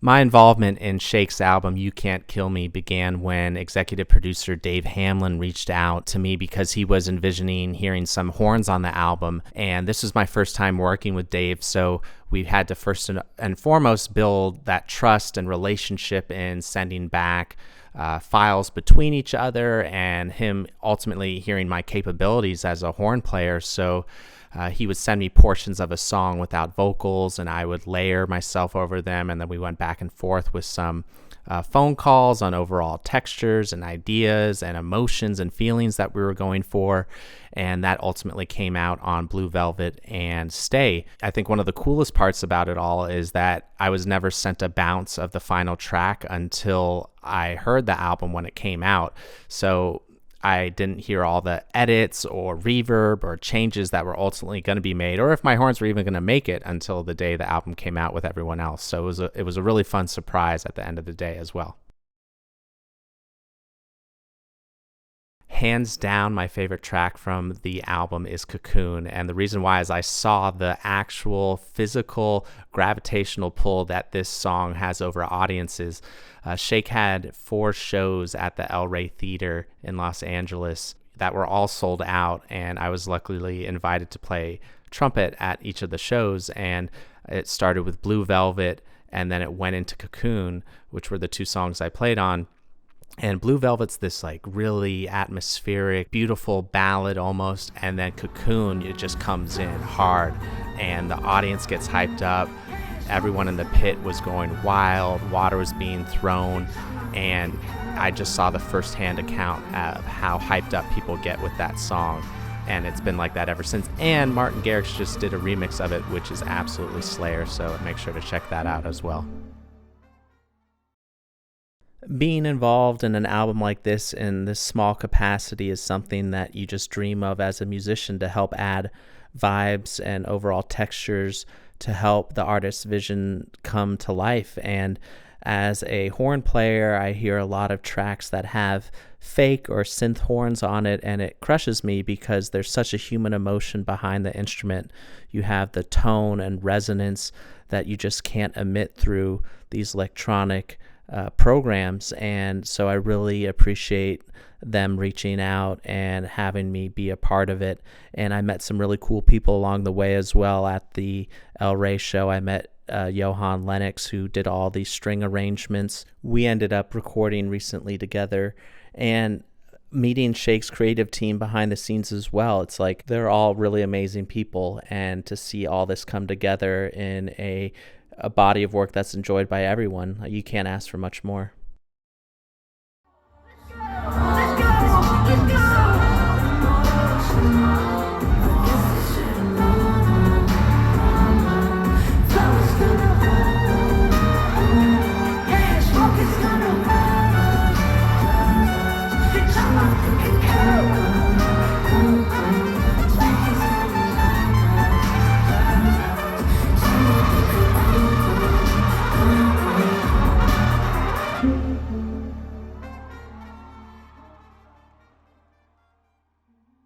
My involvement in Shake's album, You Can't Kill Me, began when executive producer Dave Hamelin reached out to me because he was envisioning hearing some horns on the album. And this was my first time working with Dave, so we had to first and foremost build that trust and relationship in sending back files between each other and him ultimately hearing my capabilities as a horn player. So he would send me portions of a song without vocals, and I would layer myself over them, and then we went back and forth with some phone calls on overall textures and ideas and emotions and feelings that we were going for, and that ultimately came out on Blue Velvet and Stay. I think one of the coolest parts about it all is that I was never sent a bounce of the final track until I heard the album when it came out. So I didn't hear all the edits or reverb or changes that were ultimately going to be made, or if my horns were even going to make it until the day the album came out with everyone else. So it was a really fun surprise at the end of the day as well. Hands down, my favorite track from the album is Cocoon, and the reason why is I saw the actual physical gravitational pull that this song has over audiences. Shake had 4 shows at the Rey Theatre in Los Angeles that were all sold out, and I was luckily invited to play trumpet at each of the shows, and it started with Blue Velvet, and then it went into Cocoon, which were the 2 songs I played on. And Blue Velvet's this like really atmospheric, beautiful ballad almost, and then Cocoon, it just comes in hard, and the audience gets hyped up. Everyone in the pit was going wild, water was being thrown, and I just saw the firsthand account of how hyped up people get with that song, and it's been like that ever since. And Martin Garrix just did a remix of it, which is absolutely Slayer, so make sure to check that out as well. Being involved in an album like this in this small capacity is something that you just dream of as a musician, to help add vibes and overall textures to help the artist's vision come to life. And as a horn player, I hear a lot of tracks that have fake or synth horns on it, and it crushes me because there's such a human emotion behind the instrument. You have the tone and resonance that you just can't emit through these electronic programs, and so I really appreciate them reaching out and having me be a part of it. And I met some really cool people along the way as well. At the El Rey show, I met Johan Lenox, who did all these string arrangements. We ended up recording recently together, and meeting Shake's creative team behind the scenes as well. It's like they're all really amazing people, and to see all this come together in a body of work that's enjoyed by everyone, you can't ask for much more.